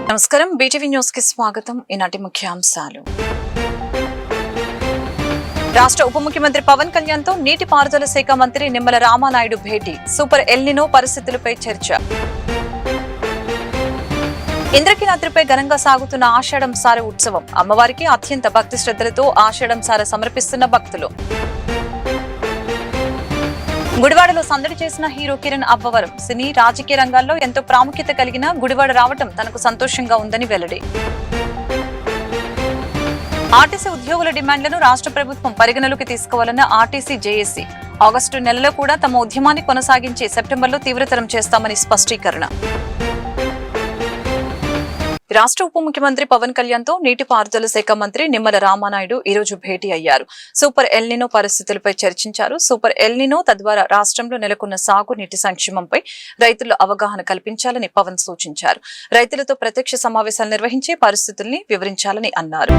నమస్కారం, BTV news కి స్వాగతం. ఈనాటి ముఖ్యాంశాలు. రాష్ట్ర ఉప ముఖ్యమంత్రి పవన్ కళ్యాణ్ తో నీటిపారుదల శాఖ మంత్రి నిమ్మల రామానాయుడు భేటీ. సూపర్ ఎల్నినో పరిస్థితులపై చర్చ. ఇంద్రకీలాద్రిపై ఘనంగా సాగుతున్న ఆషాఢం సార ఉత్సవం. అమ్మవారికి అత్యంత భక్తి శ్రద్ధలతో ఆషాఢం సార సమర్పిస్తున్న భక్తులు. గుడివాడలో సందడి చేసిన హీరో కిరణ్ అబ్బవరం. సినీ రాజకీయ రంగాల్లో ఎంతో ప్రాముఖ్యత కలిగిన గుడివాడ రావటం తనకు సంతోషంగా ఉందని వెల్లడి. ఆర్టీసీ ఉద్యోగుల డిమాండ్లను రాష్ట్ర ప్రభుత్వం పరిగణలోకి తీసుకోవాలన్న ఆర్టీసీ జేఏసీ. ఆగస్టు నెలలో కూడా తమ ఉద్యమాన్ని కొనసాగించి సెప్టెంబర్లో తీవ్రతరం చేస్తామని స్పష్టీకరణ. రాష్ట్ర ఉప ముఖ్యమంత్రి పవన్ కళ్యాణ్ తో నీటిపారుదల శాఖ మంత్రి నిమ్మల రామానాయుడు ఈ రోజు భేటీ అయ్యారు. సూపర్ ఎల్నినో పరిస్థితులపై చర్చించారు. సూపర్ ఎల్నినో తద్వారా రాష్ట్రంలో నెలకొన్న సాగునీటి సంక్షేమంపై రైతుల్లో అవగాహన కల్పించాలని పవన్ సూచించారు. రైతులతో ప్రత్యక్ష సమావేశాలు నిర్వహించి పరిస్థితుల్ని వివరించాలని అన్నారు.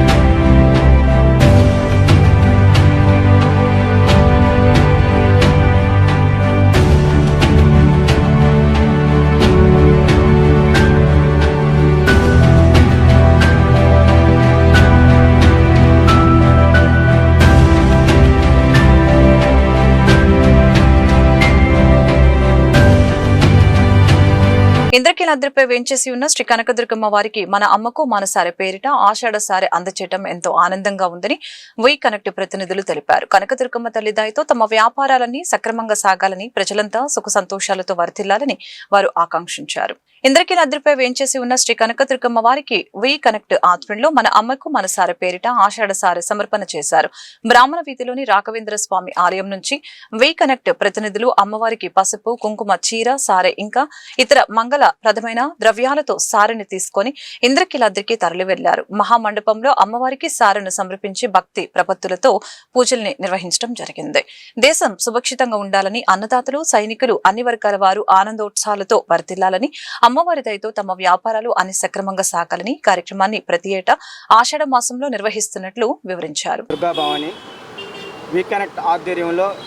ఇంద్రకీలాద్రిపై వేంచేసి ఉన్న శ్రీ కనకదుర్గమ్మ వారికి మన అమ్మకు మనసారె పేరిట ఆషాఢ సారె అందచేయటం ఎంతో ఆనందంగా ఉందని వై కనెక్ట్ ప్రతినిధులు తెలిపారు. కనకదుర్గమ్మ తల్లి దయతో తమ వ్యాపారాలన్నీ సక్రమంగా సాగాలని, ప్రజలంతా సుఖ సంతోషాలతో వర్ధిల్లాలని వారు ఆకాంక్షించారు. ఇంద్రకీలాద్రిపై వేంచేసి ఉన్న శ్రీ కనకదుర్గమ్మ వారికి వై కనెక్ట్ ఆధ్వర్యంలో మన అమ్మకు మనసారె పేరిట ఆషాఢ సారె సమర్పణ చేశారు. బ్రాహ్మణ వీధిలోని రాఘవేంద్ర స్వామి ఆలయం నుంచి వై కనెక్ట్ ప్రతినిధులు అమ్మవారికి పసుపు, కుంకుమ, చీర, సారె ఇంకా ఇతర మంగళ ప్రదమైన ద్రవ్యాలతో సారెని తీసుకుని ఇంద్రకీలాద్రికి తరలి వెళ్లారు. మహామండపంలో అమ్మవారికి సారెను సమర్పించి భక్తి ప్రపత్తులతో పూజల్ని నిర్వహించడం జరిగింది. దేశం సురక్షితంగా ఉండాలని, అన్నదాతలు, సైనికులు, అన్ని వర్గాల వారు ఆనందోత్సాహాలతో వర్ధిల్లాలని, అమ్మవారి దయతో తమ వ్యాపారాలు అన్ని సక్రమంగా సాగాలని కార్యక్రమాన్ని ప్రతి ఏటా ఆషాఢ మాసంలో నిర్వహిస్తున్నట్లు వివరించారు.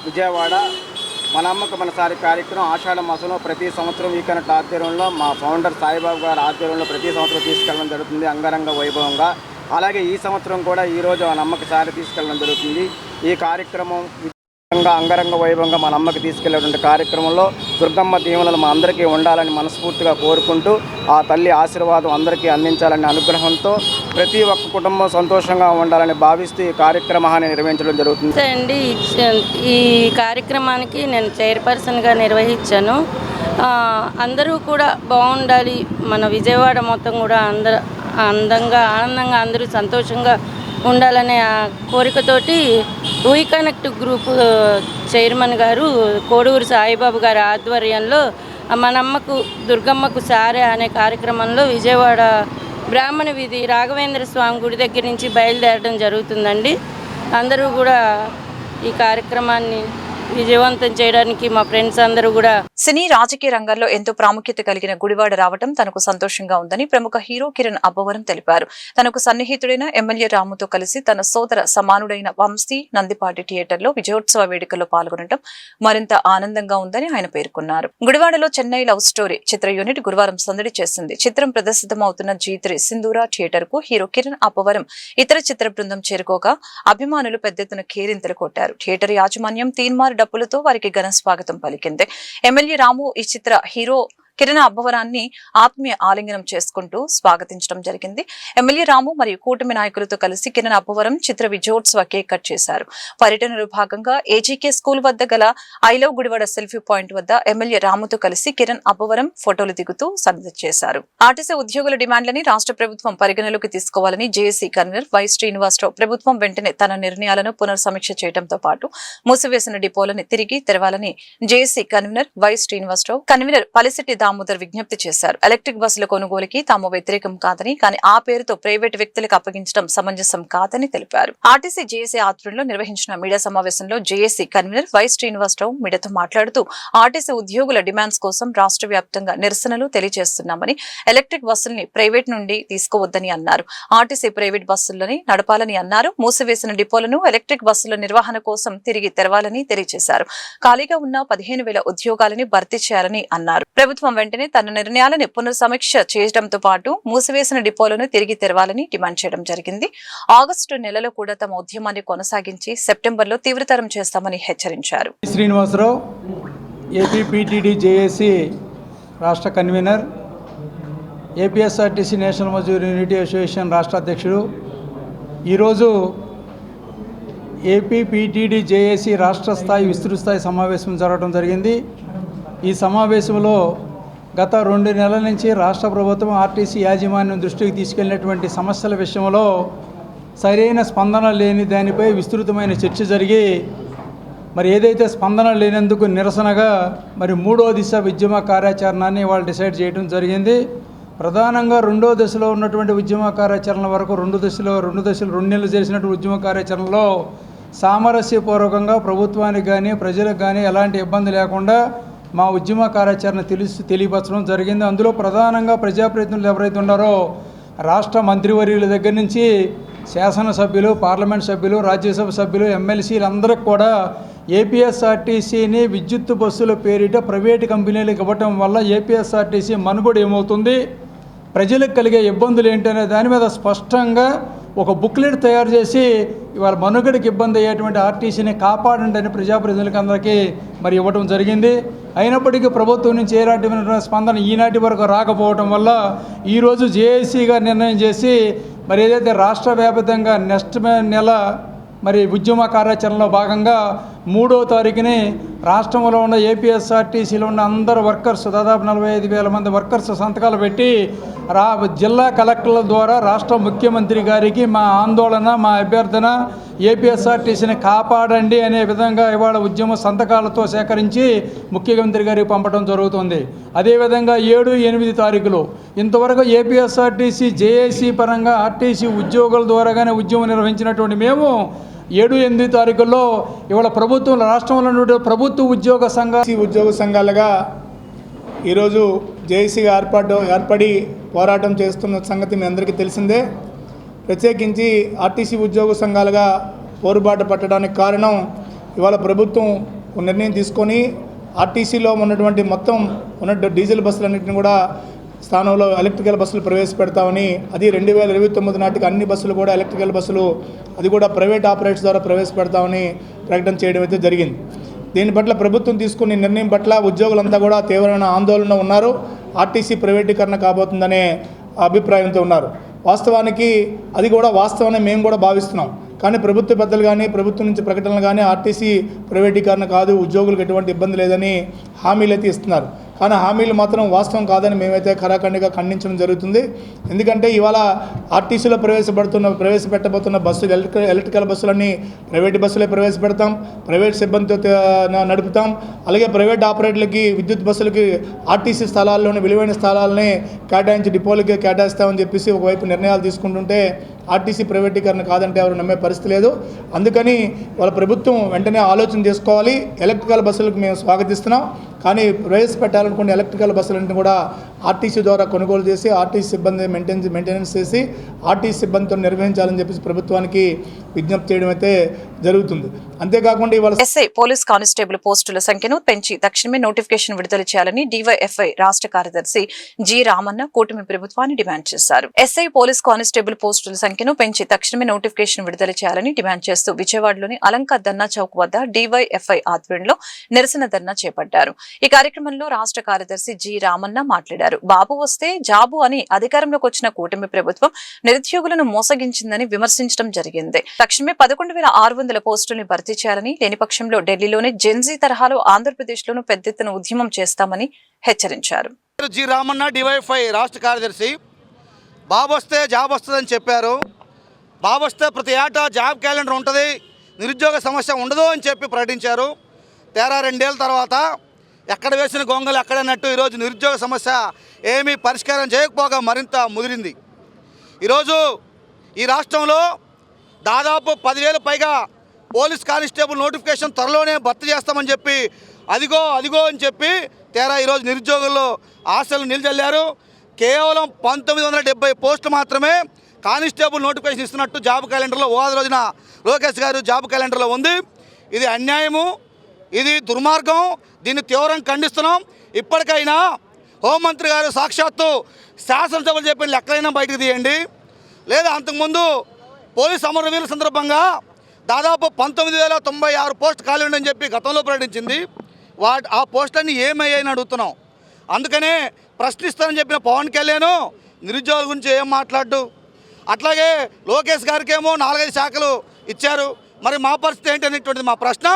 విజయవాడ మన అమ్మకు మనసారి కార్యక్రమం ఆషాఢ మాసంలో ప్రతి సంవత్సరం ఈ కనెక్ట్ ఆధ్వర్యంలో మా ఫౌండర్ సాయిబాబు గారి ఆధ్వర్యంలో ప్రతి సంవత్సరం తీసుకెళ్ళడం జరుగుతుంది అంగరంగ వైభవంగా. అలాగే ఈ సంవత్సరం కూడా ఈరోజు మన అమ్మకి సారి తీసుకెళ్ళడం జరుగుతుంది. ఈ కార్యక్రమం అంగరంగ వైభవంగా మన అమ్మకి తీసుకెళ్లేటువంటి కార్యక్రమంలో దుర్గమ్మ దీవెనలు మా అందరికీ ఉండాలని మనస్ఫూర్తిగా కోరుకుంటూ ఆ తల్లి ఆశీర్వాదం అందరికీ అందించాలనే అనుగ్రహంతో ప్రతి ఒక్క కుటుంబం సంతోషంగా ఉండాలని భావిస్తూ ఈ కార్యక్రమాన్ని నిర్వహించడం జరుగుతుంది. అండి ఈ కార్యక్రమానికి నేను చైర్పర్సన్గా నిర్వహించాను. అందరూ కూడా బాగుండాలి, మన విజయవాడ మొత్తం కూడా ఆనందంగా అందరూ సంతోషంగా ఉండాలనే కోరికతోటి వీ కనెక్ట్ గ్రూప్ చైర్మన్ గారు కోడూరు సాయిబాబు గారి ఆధ్వర్యంలో మనమ్మకు దుర్గమ్మకు సారె అనే కార్యక్రమంలో విజయవాడ బ్రాహ్మణ వీధి రాఘవేంద్ర స్వామి గుడి దగ్గర నుంచి బయలుదేరడం జరుగుతుందండి. అందరూ కూడా ఈ కార్యక్రమాన్ని విజయవంతం చేయడానికి మా ఫ్రెండ్స్ అందరూ కూడా. సినీ రాజకీయ రంగాల్లో ఎంతో ప్రాముఖ్యత కలిగిన గుడివాడ రావటం తనకు సంతోషంగా ఉందని ప్రముఖ హీరో కిరణ్ అబ్బవరం తెలిపారు. తనకు సన్నిహితుడైన ఎమ్మెల్యే రాముతో కలిసి తన సోదర సమానుడైన వంశీ నందిపాటి థియేటర్లో విజయోత్సవ వేడుకల్లో పాల్గొనడం మరింత ఆనందంగా ఉందని ఆయన పేర్కొన్నారు. గుడివాడలో చెన్నై లవ్ స్టోరీ చిత్ర యూనిట్ గురువారం సందడి చేసింది. చిత్రం ప్రదర్శితమవుతున్న G3 సింధూరా థియేటర్ కు హీరో కిరణ్ అబ్బవరం ఇతర చిత్ర బృందం చేరుకోగా అభిమానులు పెద్ద ఎత్తున కేరింతలు కొట్టారు. థియేటర్ యాజమాన్యం తీన్మార్ డప్పులతో వారికి ఘన స్వాగతం పలికింది. ఎమ్మెల్యే రాము ఈ చిత్ర హీరో కిరణ్ అబ్బవరాన్ని ఆత్మీయ ఆలింగనం చేసుకుంటూ స్వాగతించడం జరిగింది. ఎమ్మెల్యే రాము మరియు కూటమి నాయకులతో కలిసి కిరణ్ అబ్బవరం చిత్ర విజయోత్సవ కేక్ కట్ చేశారు. పర్యటనలో భాగంగా ఏజీకే స్కూల్ వద్ద గల I love Gudivada selfie point వద్ద ఎమ్మెల్యే రాముతో కలిసి కిరణ్ అబ్బవరం ఫోటోలు దిగుతూ సందడి చేశారు. ఆర్టీసీ ఉద్యోగుల డిమాండ్లని రాష్ట్ర ప్రభుత్వం పరిగణలోకి తీసుకోవాలని జేఏసీ కన్వీనర్ వై శ్రీనివాసరావు ప్రభుత్వం వెంటనే తన నిర్ణయాలను పునర్సమీక్ష చేయడంతో పాటు మూసివేసిన డిపోలను తిరిగి తెరవాలని JAC convener Y Srinivasarao convener Palisetti Damodar విజ్ఞప్తి చేశారు. ఎలక్ట్రిక్ బస్సుల కొనుగోలుకి తాము వ్యతిరేకం కాదని, కానీ ఆ పేరుతో ప్రైవేటు వ్యక్తులకు అప్పగించడం సమంజసం కాదని తెలిపారు. ఆర్టీసీ జేఏసీ ఆధ్వర్యంలో నిర్వహించిన మీడియా సమావేశంలో జేఏసీ కన్వీనర్ వై శ్రీనివాసరావు మీడియాతో మాట్లాడుతూ ఆర్టీసీ ఉద్యోగుల డిమాండ్స్ కోసం రాష్ట్ర వ్యాప్తంగా నిరసనలు తెలియజేస్తున్నామని, ఎలక్ట్రిక్ బస్సుల్ని ప్రైవేట్ నుండి తీసుకోవద్దని అన్నారు. ఆర్టీసీ ప్రైవేట్ బస్సులని నడపాలని అన్నారు. మూసివేసిన డిపోలను ఎలక్ట్రిక్ బస్సుల నిర్వహణ కోసం తిరిగి తెరవాలని తెలియజేశారు. ఖాళీగా ఉన్న 15,000 ఉద్యోగాలని భర్తీ చేయాలని అన్నారు. ప్రభుత్వం వెంటనే తన నిర్ణయాలను పునఃసమీక్ష చేయడంతో పాటు మూసివేసిన డిపోలను తిరిగి తెరవాలని డిమాండ్ చేయడం జరిగింది. ఆగస్టు నెలలో కూడా తమ ఉద్యమాన్ని కొనసాగించి సెప్టెంబర్లో తీవ్రతరం చేస్తామని హెచ్చరించారు. శ్రీనివాసరావు, ఏపీపీటీడీ జేఏసీ రాష్ట్ర convener, APSRTC national Mazdoor unity association రాష్ట్ర అధ్యక్షుడు. ఈరోజు ఏపీపీటీడీ జేఏసీ రాష్ట్ర స్థాయి విస్తృత స్థాయి సమావేశం జరగడం జరిగింది. ఈ సమావేశంలో గత 2 నెలల నుంచి రాష్ట్ర ప్రభుత్వం ఆర్టీసీ యాజమాన్యం దృష్టికి తీసుకెళ్లినటువంటి సమస్యల విషయంలో సరైన స్పందన లేని దానిపై విస్తృతమైన చర్చ జరిగి మరి ఏదైతే స్పందన లేనందుకు నిరసనగా మరి 3వ దిశ ఉద్యమ కార్యాచరణని వాళ్ళు డిసైడ్ చేయడం జరిగింది. ప్రధానంగా 2వ దశలో ఉన్నటువంటి ఉద్యమ కార్యాచరణ వరకు 2 నెలలు చేసినటువంటి ఉద్యమ కార్యాచరణలో సామరస్యపూర్వకంగా ప్రభుత్వానికి కానీ ప్రజలకు కానీ ఎలాంటి ఇబ్బంది లేకుండా మా ఉద్యమ కార్యాచరణ తెలియపరచడం జరిగింది. అందులో ప్రధానంగా ప్రజాప్రతినిధులు ఎవరైతే ఉన్నారో రాష్ట్ర మంత్రివర్యుల దగ్గర నుంచి శాసనసభ్యులు, పార్లమెంట్ సభ్యులు, రాజ్యసభ సభ్యులు, ఎమ్మెల్సీలందరికీ కూడా ఏపీఎస్ఆర్టీసీని విద్యుత్ బస్సుల పేరిట ప్రైవేటు కంపెనీలకు ఇవ్వటం వల్ల ఏపీఎస్ఆర్టీసీ మనుగడ ఏమవుతుంది, ప్రజలకు కలిగే ఇబ్బందులు ఏంటనే దాని మీద స్పష్టంగా ఒక బుక్లెట్ తయారు చేసి ఇవాళ మనుగడకి ఇబ్బంది అయ్యేటువంటి ఆర్టీసీని కాపాడండి అని ప్రజాప్రతినిధులకి అందరికీ మరి ఇవ్వడం జరిగింది. అయినప్పటికీ ప్రభుత్వం నుంచి ఎలాంటి స్పందన ఈనాటి వరకు రాకపోవడం వల్ల ఈరోజు జేఏసీగా నిర్ణయం చేసి మరి ఏదైతే రాష్ట్ర వ్యాప్తంగా నెక్స్ట్ నెల మరి ఉద్యమ కార్యాచరణలో భాగంగా 3వ తారీఖుని రాష్ట్రంలో ఉన్న ఏపీఎస్ఆర్టీసీలో ఉన్న అందరు వర్కర్స్ దాదాపు 45,000 మంది వర్కర్స్ సంతకాలు పెట్టి జిల్లా కలెక్టర్ల ద్వారా రాష్ట్ర ముఖ్యమంత్రి గారికి మా ఆందోళన, మా అభ్యర్థన ఏపీఎస్ఆర్టీసీని కాపాడండి అనే విధంగా ఇవాళ ఉద్యమ సంతకాలతో సేకరించి ముఖ్యమంత్రి గారికి పంపడం జరుగుతుంది. అదేవిధంగా 7, 8 తారీఖులు ఇంతవరకు ఏపీఎస్ఆర్టీసీ జేఏసీ పరంగా ఆర్టీసీ ఉద్యోగుల ద్వారాగానే ఉద్యమం నిర్వహించినటువంటి మేము 7, 8 తారీఖుల్లో ఇవాళ ప్రభుత్వం రాష్ట్రంలో ఉన్న ప్రభుత్వ ఉద్యోగ సంఘాలుగా ఈరోజు జేఏసీగా ఏర్పడి పోరాటం చేస్తున్న సంగతి మీ అందరికీ తెలిసిందే. ప్రత్యేకించి ఆర్టీసీ ఉద్యోగ సంఘాలుగా పోరుబాట పట్టడానికి కారణం ఇవాళ ప్రభుత్వం నిర్ణయం తీసుకొని ఆర్టీసీలో ఉన్నటువంటి మొత్తం ఉన్న డీజిల్ బస్సులన్నింటినీ కూడా స్థానంలో ఎలక్ట్రికల్ బస్సులు ప్రవేశపెడతామని, అది 2029 నాటికి అన్ని బస్సులు కూడా ఎలక్ట్రికల్ బస్సులు అది కూడా ప్రైవేట్ ఆపరేటర్స్ ద్వారా ప్రవేశపెడతామని ప్రకటన చేయడం అయితే జరిగింది. దీని పట్ల ప్రభుత్వం తీసుకునే నిర్ణయం పట్ల ఉద్యోగులంతా కూడా తీవ్రమైన ఆందోళన ఉన్నారు. ఆర్టీసీ ప్రైవేటీకరణ కాబోతుందనే అభిప్రాయంతో ఉన్నారు. వాస్తవానికి అది కూడా వాస్తవమే మేము కూడా భావిస్తున్నాం. కానీ ప్రభుత్వ పెద్దలు కానీ ప్రభుత్వం నుంచి ప్రకటనలు కానీ ఆర్టీసీ ప్రైవేటీకరణ కాదు, ఉద్యోగులకు ఎటువంటి ఇబ్బంది లేదని హామీలు అయితే ఇస్తున్నారు. కానీ హామీలు మాత్రం వాస్తవం కాదని మేమైతే ఖరాఖండిగా ఖండించడం జరుగుతుంది. ఎందుకంటే ఇవాళ ఆర్టీసీలో ప్రవేశపెట్టబోతున్న బస్సులు ఎలక్ట్రికల్ బస్సులన్నీ ప్రైవేట్ బస్సులే ప్రవేశపెడతాం, ప్రైవేట్ సిబ్బందితో నడుపుతాం. అలాగే ప్రైవేట్ ఆపరేటర్లకి విద్యుత్ బస్సులకి ఆర్టీసీ స్థలాల్లోని విలువైన స్థలాలని కేటాయించి డిపోలకి కేటాయిస్తామని చెప్పేసి ఒకవైపు నిర్ణయాలు తీసుకుంటుంటే ఆర్టీసీ ప్రైవేటీకరణ కాదంటే ఎవరు నమ్మే పరిస్థితి లేదు. అందుకని వాళ్ళ ప్రభుత్వం వెంటనే ఆలోచన చేసుకోవాలి. ఎలక్ట్రికల్ బస్సులకు మేము స్వాగతిస్తున్నాం, కానీ ప్రవేశపెట్టాలనుకునే ఎలక్ట్రికల్ బస్సులన్నింటినీ కూడా ఆర్టీసీ ద్వారా కొనుగోలు చేసి ఆర్టీసీ సిబ్బంది మెయింటెనెన్స్ చేసి ఆర్టీసీ సిబ్బందితో నిర్వహించాలని చెప్పేసి ప్రభుత్వానికి విజ్ఞప్తి చేయడం అయితే జరుగుతుంది. అంతేకాకుండా ఇవాళ ఎస్ఐ పోలీస్ కానిస్టేబుల్ పోస్టుల సంఖ్యను పెంచి తక్షణమే నోటిఫికేషన్ విడుదల చేయాలని డివైఎఫ్ఐ రాష్ట్ర కార్యదర్శి జి రామన్న కూటమి ప్రభుత్వాన్ని డిమాండ్ చేశారు. ఎస్ఐ పోలీస్ కానిస్టేబుల్ పోస్టుల సంఖ్యను పెంచి తక్షణమే నోటిఫికేషన్ విడుదల చేయాలని డిమాండ్ చేస్తూ విజయవాడలోని అలంకా ధర్నా చౌక్ వద్ద డివైఎఫ్ఐ ఆధ్వర్యంలో నిరసన ధర్నా చేపట్టారు. ఈ కార్యక్రమంలో రాష్ట్ర కార్యదర్శి జి రామన్న మాట్లాడారు. బాబు వస్తే జాబు అని అధికారంలోకి వచ్చిన కూటమి ప్రభుత్వం నిరుద్యోగులను మోసగించిందని విమర్శించడం జరిగింది. తక్షణమే 11,600 పోస్టుల్ని భర్తీ చేయాలని, లేని పక్షంలో ఢిల్లీలోని జెన్జీ తరహాలో ఆంధ్రప్రదేశ్లోనూ పెద్ద ఎత్తున ఉద్యమం చేస్తామని హెచ్చరించారు. జి రామన్న డివైఎఫ్ఐ రాష్ట్ర కార్యదర్శి. బాబు వస్తే జాబ్ వస్తుందని చెప్పారు. బాబు వస్తే ప్రతి ఏటా జాబ్ క్యాలెండర్ ఉంటుంది, నిరుద్యోగ సమస్య ఉండదు అని చెప్పి ప్రకటించారు. తేరా 2 ఏళ్ళ తర్వాత ఎక్కడ వేసిన గొంగలు ఎక్కడన్నట్టు ఈరోజు నిరుద్యోగ సమస్య ఏమీ పరిష్కారం చేయకపోగా మరింత ముదిరింది. ఈరోజు ఈ రాష్ట్రంలో దాదాపు 10,000 పైగా పోలీస్ కానిస్టేబుల్ నోటిఫికేషన్ త్వరలోనే భర్తీ చేస్తామని చెప్పి అదిగో అని చెప్పి తేరా ఈరోజు నిరుద్యోగుల్లో ఆశలు నిలజల్లారు. కేవలం 1970 పోస్టులు మాత్రమే కానిస్టేబుల్ నోటిఫికేషన్ ఇస్తున్నట్టు జాబ్ క్యాలెండర్లో ఉగాది రోజున లోకేష్ గారు జాబ్ క్యాలెండర్లో ఉంది. ఇది అన్యాయము, ఇది దుర్మార్గం. దీన్ని తీవ్రంగా ఖండిస్తున్నాం. ఇప్పటికైనా హోంమంత్రి గారు సాక్షాత్తు శాసనసభలు చెప్పిన లెక్కలైనా బయటకు తీయండి. లేదా అంతకుముందు పోలీస్ అమరవీరుల సందర్భంగా దాదాపు 19,096 పోస్ట్ ఖాళీ ఉండని చెప్పి గతంలో ప్రకటించింది. ఆ పోస్టులన్నీ ఏమయ్యాయని అడుగుతున్నాం. అందుకనే ప్రశ్నిస్తానని చెప్పిన పవన్ కళ్యాణ్ నిరుద్యోగుల గురించి ఏం మాట్లాడు. అట్లాగే లోకేష్ గారికి ఏమో 4-5 శాఖలు ఇచ్చారు. మరి మా పరిస్థితి ఏంటి అనేటువంటిది మా ప్రశ్న.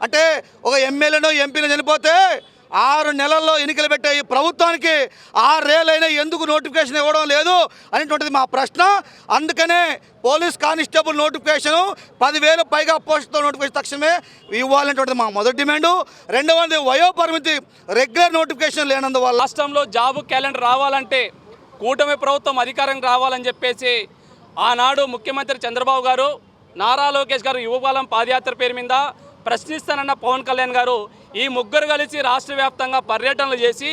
అంటే ఒక ఎమ్మెల్యేనో ఎంపీనో చనిపోతే 6 నెలల్లో ఎన్నికలు పెట్టే ఈ ప్రభుత్వానికి 6 ఏళ్ళైనా ఎందుకు నోటిఫికేషన్ ఇవ్వడం లేదు అనేటువంటిది మా ప్రశ్న. అందుకనే పోలీస్ కానిస్టేబుల్ నోటిఫికేషను 10,000 పైగా పోస్టుతో నోటిఫికేషన్ తక్షణమే ఇవ్వాలనేటువంటిది మా మొదటి డిమాండు. రెండవది వయోపరిమితి రెగ్యులర్ నోటిఫికేషన్ లేనందువల్ల రాష్ట్రంలో జాబ్ క్యాలెండర్ రావాలంటే కూటమి ప్రభుత్వం అధికారం రావాలని చెప్పేసి ఆనాడు ముఖ్యమంత్రి చంద్రబాబు గారు, నారా లోకేష్ గారు యువపాలెం పాదయాత్ర పేరు మీద ప్రశ్నిస్తానన్న పవన్ కళ్యాణ్ గారు ఈ ముగ్గురు కలిసి రాష్ట్ర వ్యాప్తంగా పర్యటనలు చేసి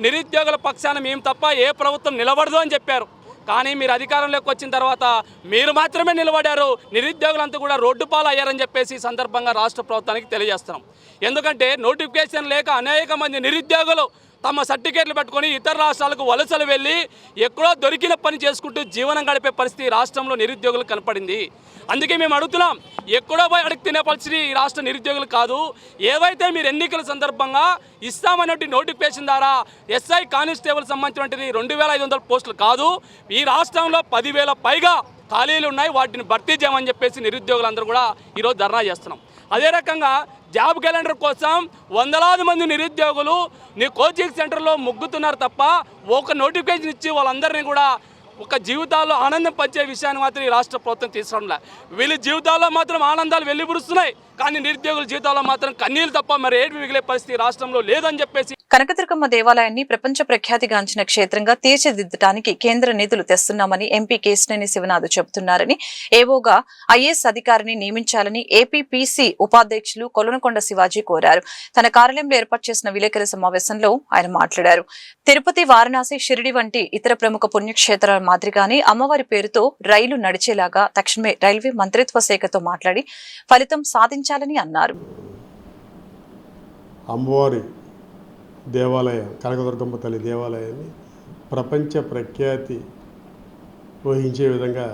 నిరుద్యోగుల పక్షాన మేము తప్ప ఏ ప్రభుత్వం నిలబడదు అని చెప్పారు. కానీ మీరు అధికారంలోకి వచ్చిన తర్వాత మీరు మాత్రమే నిలబడారు, నిరుద్యోగులంతా కూడా రోడ్డు పాలు అయ్యారని చెప్పేసి సందర్భంగా రాష్ట్ర ప్రభుత్వానికి తెలియజేస్తున్నాం. ఎందుకంటే నోటిఫికేషన్ లేక అనేక మంది నిరుద్యోగులు తమ సర్టిఫికేట్లు పెట్టుకొని ఇతర రాష్ట్రాలకు వలసలు వెళ్ళి ఎక్కడో దొరికిన పని చేసుకుంటూ జీవనం గడిపే పరిస్థితి రాష్ట్రంలో నిరుద్యోగులకు కనపడింది. అందుకే మేము అడుగుతున్నాం, ఎక్కడో పోయి అడిగి తినే పరిస్థితి ఈ రాష్ట్ర నిరుద్యోగులు కాదు. ఏవైతే మీరు ఎన్నికల సందర్భంగా ఇస్తామన్నట్టు నోటిఫికేషన్ ద్వారా ఎస్ఐ కానిస్టేబుల్ సంబంధించినటువంటి 2,500 పోస్టులు కాదు, ఈ రాష్ట్రంలో 10,000 పైగా ఖాళీలు ఉన్నాయి, వాటిని భర్తీ చేయమని చెప్పేసి నిరుద్యోగులందరూ కూడా ఈరోజు ధర్నా చేస్తున్నాం. అదే రకంగా జాబ్ క్యాలెండర్ కోసం వందలాది మంది నిరుద్యోగులు నీ కోచింగ్ సెంటర్లో ముగ్గుతున్నారు తప్ప ఒక నోటిఫికేషన్ ఇచ్చి వాళ్ళందరినీ కూడా ఒక జీవితాల్లో ఆనందం పంచే విషయాన్ని మాత్రం ఈ రాష్ట్ర ప్రభుత్వం తీసుకోవడంలే. వీళ్ళ జీవితాల్లో మాత్రం ఆనందాలు వెల్లిబురుస్తున్నాయి, కానీ నిరుద్యోగుల జీవితాల్లో మాత్రం కన్నీళ్ళు తప్ప మరి ఏడు మిగిలే పరిస్థితి రాష్ట్రంలో లేదని చెప్పేసి కనకదుర్గమ్మ దేవాలయాన్ని ప్రపంచ ప్రఖ్యాతిగాంచిన క్షేత్రంగా తీర్చిదిద్దడానికి కేంద్ర నిధులు తెస్తున్నామని ఎంపీ కేశినేని శివనాథ్ చెబుతున్నారని, ఏవోగా ఐఏఎస్ అధికారిని నియమించాలని ఏపీపీసీ ఉపాధ్యక్షులు కొలనకొండ శివాజీ కోరారు. తన కార్యాలయంలో ఏర్పాటు చేసిన విలేకరుల సమావేశంలో ఆయన మాట్లాడారు. తిరుపతి, వారణాసి, షిరిడి వంటి ఇతర ప్రముఖ పుణ్యక్షేత్రాల మాదిరిగానే అమ్మవారి పేరుతో రైలు నడిచేలాగా తక్షణమే రైల్వే మంత్రిత్వ శాఖతో మాట్లాడి ఫలితం సాధించాలని అన్నారు. అమ్మవారి దేవాలయం, కనకదుర్గమ్మ తల్లి దేవాలయాన్ని ప్రపంచ ప్రఖ్యాతి వహించే విధంగా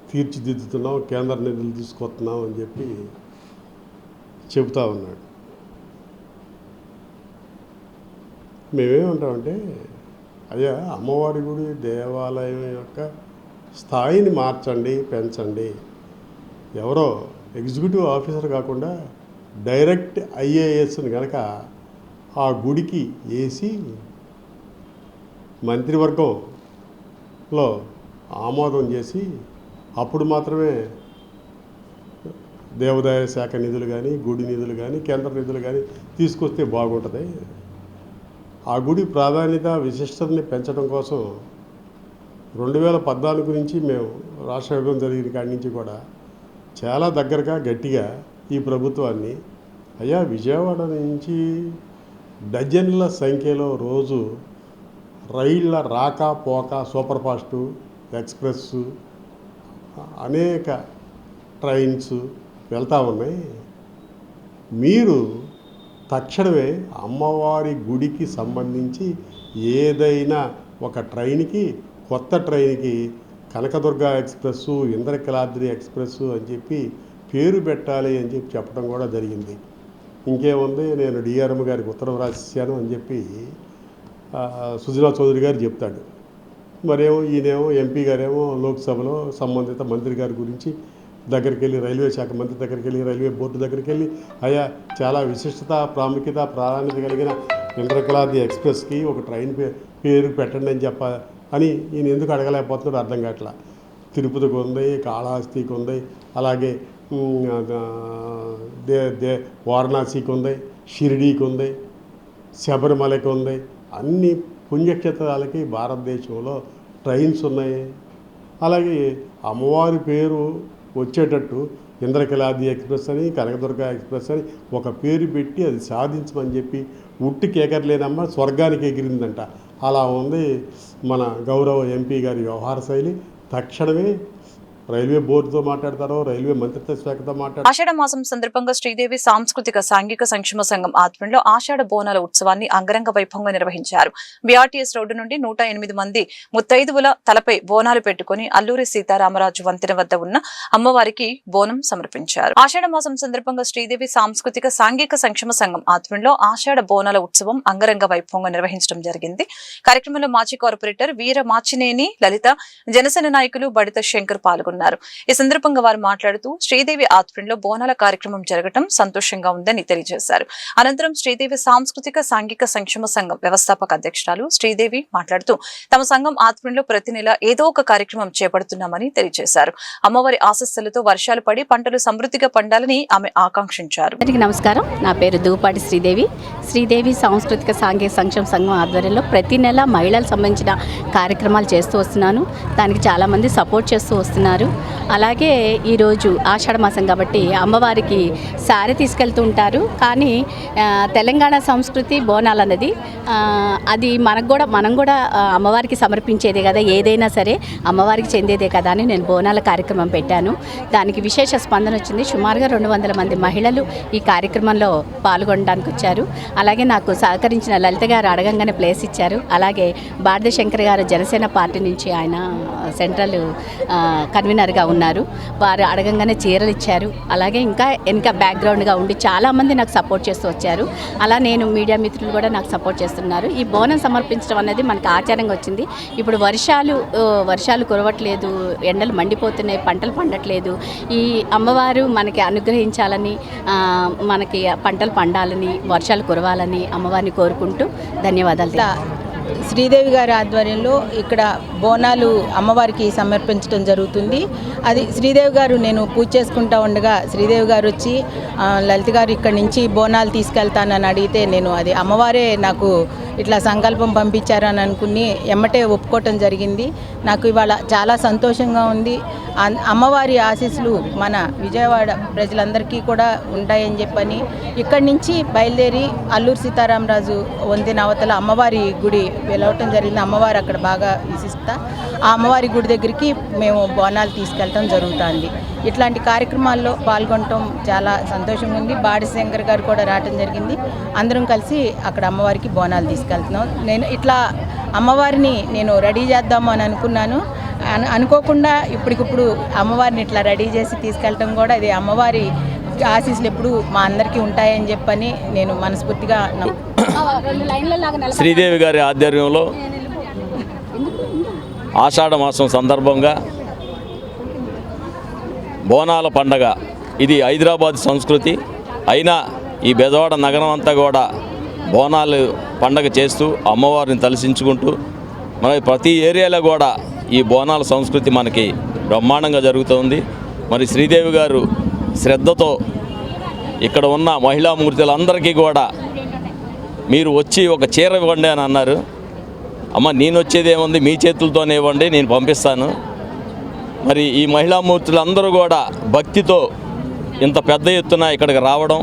తీర్చిదిద్దుతున్నాం, కేంద్ర నిధులు తీసుకొస్తున్నాం అని చెప్పి చెబుతా ఉన్నాడు. మేమేమంటామంటే, అయ్యా అమ్మవారి గుడి దేవాలయం యొక్క స్థాయిని మార్చండి, పెంచండి. ఎవరో ఎగ్జిక్యూటివ్ ఆఫీసర్ కాకుండా డైరెక్ట్ ఐఏఎస్ని కనుక ఆ గుడికి వేసి మంత్రివర్గంలో ఆమోదం చేసి అప్పుడు మాత్రమే దేవాదాయ శాఖ నిధులు కానీ, గుడి నిధులు కానీ, కేంద్ర నిధులు కానీ తీసుకొస్తే బాగుంటుంది. ఆ గుడి ప్రాధాన్యత, విశిష్టతని పెంచడం కోసం 2014 నుంచి మేము రాష్ట్ర విభజన జరిగిన కాడి నుంచి కూడా చాలా దగ్గరగా గట్టిగా ఈ ప్రభుత్వాన్ని, అయ్యా విజయవాడ నుంచి డజన్ల సంఖ్యలో రోజు రైళ్ళ రాక పోక, సూపర్ ఫాస్టు, ఎక్స్ప్రెస్, అనేక ట్రైన్స్ వెళ్తూ ఉన్నాయి. మీరు తక్షణమే అమ్మవారి గుడికి సంబంధించి ఏదైనా ఒక ట్రైన్కి, కొత్త ట్రైన్కి కనకదుర్గ ఎక్స్ప్రెస్సు, ఇంద్రకీలాద్రి ఎక్స్ప్రెస్సు అని చెప్పి పేరు పెట్టాలి అని చెప్పి చెప్పడం కూడా జరిగింది. ఇంకేముంది, నేను డిఆర్ఎం గారికి ఉత్తరం రాసిస్తాను అని చెప్పి సుజనా చౌదరి గారు చెప్తాడు. మరేమో ఈయనేమో ఎంపీ గారేమో లోక్సభలో సంబంధిత మంత్రి గారి గురించి దగ్గరికి వెళ్ళి, రైల్వే శాఖ మంత్రి దగ్గరికి వెళ్ళి, రైల్వే బోర్డు దగ్గరికి వెళ్ళి, అయ్యా చాలా విశిష్టత, ప్రాముఖ్యత, ప్రాధాన్యత కలిగిన ఇంద్రకీలాద్రి ఎక్స్ప్రెస్కి ఒక ట్రైన్ పేరు పెట్టండి అని అని ఈయన ఎందుకు అడగలేకపోతున్నాడు అర్థం కావట్లా. తిరుపతికి ఉంది, కాళహస్తికి ఉంది, అలాగే వారణాసికి ఉంది, షిరిడీకి ఉంది, శబరిమలకి ఉంది. అన్ని పుణ్యక్షేత్రాలకి భారతదేశంలో ట్రైన్స్ ఉన్నాయి. అలాగే అమ్మవారి పేరు వచ్చేటట్టు ఇంద్రకీలాద్రి ఎక్స్ప్రెస్ అని, కనకదుర్గ ఎక్స్ప్రెస్ అని ఒక పేరు పెట్టి అది సాధించమని చెప్పి ఉట్టికి ఎగరలేనమ్మ స్వర్గానికి ఎగిరిందంట. అలా ఉంది మన గౌరవ ఎంపీ గారి వ్యవహార శైలి. తక్షణమే రైల్వే బోర్డుతో మాట్లాడతారో రైల్వే మంత్రిత్వ శాఖతో మాట్లాడతారో. ఆషాఢ మాసం సందర్భంగా శ్రీదేవి సాంస్కృతిక సాంఘిక సంక్షేమ సంఘం ఆధ్వర్యంలో ఆషాఢ బోనాల ఉత్సవాన్ని అంగరంగ వైభవంగా నిర్వహించారు. బీఆర్టీఎస్ రోడ్డు నుండి 108 మంది ముత్తైదువుల తలపై బోనాలు పెట్టుకుని అల్లూరి సీతారామరాజు వంతెన వద్ద ఉన్న అమ్మవారికి బోనం సమర్పించారు. ఆషాఢ మాసం సందర్భంగా శ్రీదేవి సాంస్కృతిక సాంఘిక సంక్షేమ సంఘం ఆధ్వర్యంలో ఆషాఢ బోనాల ఉత్సవం అంగరంగ వైభవంగా నిర్వహించడం జరిగింది. కార్యక్రమంలో మాజీ కార్పొరేటర్ వీర మాచినేని లలిత, జనసేన నాయకులు బడిత శంకర్ పాల్గొన్నారు. ఈ సందర్భంగా వారు మాట్లాడుతూ శ్రీదేవి ఆధ్వర్యంలో బోనాల కార్యక్రమం జరగడం సంతోషంగా ఉందని తెలియజేశారు. అనంతరం శ్రీదేవి సాంస్కృతిక సాంఘిక సంక్షేమ సంఘం వ్యవస్థాపక అధ్యక్షురాలు శ్రీదేవి మాట్లాడుతూ తమ సంఘం ఆధ్వర్యంలో ప్రతి నెల ఏదో ఒక కార్యక్రమం చేపడుతున్నామని తెలియజేశారు. అమ్మవారి ఆశీస్సులతో వర్షాలు పడి పంటలు సమృద్ధిగా పండాలని ఆమె ఆకాంక్షించారు. అందరికీ నమస్కారం. నా పేరు దూపాటి శ్రీదేవి. శ్రీదేవి సాంస్కృతిక సాంఘిక సంక్షేమ సంఘం ఆధ్వర్యంలో ప్రతి నెల మహిళలకు సంబంధించిన కార్యక్రమాలు చేస్తూ వస్తున్నాను. దానికి చాలామంది సపోర్ట్ చేస్తూ వస్తున్నారు. అలాగే ఈరోజు ఆషాఢ మాసం కాబట్టి అమ్మవారికి సారె తీసుకెళ్తూ ఉంటారు. కానీ తెలంగాణ సంస్కృతి బోనాలు అన్నది అది మనం కూడా అమ్మవారికి సమర్పించేదే కదా, ఏదైనా సరే అమ్మవారికి చెందేదే కదా అని నేను బోనాల కార్యక్రమం పెట్టాను. దానికి విశేష స్పందన వచ్చింది. సుమారుగా 200 మంది మహిళలు ఈ కార్యక్రమంలో పాల్గొనడానికి వచ్చారు. అలాగే నాకు సహకరించిన లలిత గారు అడగంగానే ప్లేస్ ఇచ్చారు. అలాగే భారత శంకర్ గారు జనసేన పార్టీ నుంచి ఆయన సెంట్రల్ కన్వీనర్గా ఉన్నారు. వారు అడగంగానే చీరలు ఇచ్చారు. అలాగే ఇంకా బ్యాక్గ్రౌండ్గా ఉండి చాలామంది నాకు సపోర్ట్ చేస్తూ వచ్చారు. అలా నేను మీడియా మిత్రులు కూడా నాకు సపోర్ట్ చేస్తున్నారు. ఈ బోనం సమర్పించడం అనేది మనకు ఆచారంగా వచ్చింది. ఇప్పుడు వర్షాలు కురవట్లేదు, ఎండలు మండిపోతున్నాయి, పంటలు పండట్లేదు. ఈ అమ్మవారు మనకి అనుగ్రహించాలని, మనకి పంటలు పండాలని, వర్షాలు కురవాలని అమ్మవారిని కోరుకుంటూ ధన్యవాదాలు. శ్రీదేవి గారి ఆధ్వర్యంలో ఇక్కడ బోనాలు అమ్మవారికి సమర్పించడం జరుగుతుంది. అది శ్రీదేవి గారు నేను పూజ చేసుకుంటూ ఉండగా శ్రీదేవి గారు వచ్చి లలిత గారు ఇక్కడి నుంచి బోనాలు తీసుకెళ్తానని అడిగితే నేను అది అమ్మవారే నాకు ఇట్లా సంకల్పం పంపించారని అనుకుని ఎమ్మటే ఒప్పుకోవటం జరిగింది. నాకు ఇవాళ చాలా సంతోషంగా ఉంది. అమ్మవారి ఆశీస్సులు మన విజయవాడ ప్రజలందరికీ కూడా ఉంటాయని చెప్పని ఇక్కడి నుంచి బయలుదేరి అల్లూరి సీతారామరాజు వంతెన అవతల అమ్మవారి గుడి వెళ్ళవటం జరిగింది. అమ్మవారు అక్కడ బాగా విశిస్త. ఆ అమ్మవారి గుడి దగ్గరికి మేము బోనాలు తీసుకెళ్ళటం జరుగుతుంది. ఇట్లాంటి కార్యక్రమాల్లో పాల్గొనటం చాలా సంతోషంగా ఉంది. బాడి శంకర్ గారు కూడా రావటం జరిగింది. అందరం కలిసి అక్కడ అమ్మవారికి బోనాలు తీసుకెళ్తున్నాం. నేను ఇట్లా అమ్మవారిని నేను రెడీ చేద్దాము అని అనుకున్నాను. అనుకోకుండా ఇప్పటికిప్పుడు అమ్మవారిని ఇట్లా రెడీ చేసి తీసుకెళ్ళటం కూడా ఇది అమ్మవారి ఆశీస్సులు ఎప్పుడు మా అందరికీ ఉంటాయని చెప్పని నేను మనస్ఫూర్తిగా శ్రీదేవి గారి ఆధ్వర్యంలో ఆషాఢ మాసం సందర్భంగా బోనాల పండగ ఇది హైదరాబాద్ సంస్కృతి అయినా ఈ బెజవాడ నగరం అంతా కూడా బోనాలు పండగ చేస్తూ అమ్మవారిని తలసించుకుంటూ మరి ప్రతి ఏరియాలో కూడా ఈ బోనాల సంస్కృతి మనకి బ్రహ్మాండంగా జరుగుతుంది. మరి శ్రీదేవి గారు శ్రద్ధతో ఇక్కడ ఉన్న మహిళామూర్తులందరికీ కూడా మీరు వచ్చి ఒక చీర ఇవ్వండి అని అన్నారు. అమ్మ నేను వచ్చేదేముంది, మీ చేతులతోనే ఇవ్వండి, నేను పంపిస్తాను. మరి ఈ మహిళామూర్తులందరూ కూడా భక్తితో ఇంత పెద్ద ఎత్తున ఇక్కడికి రావడం,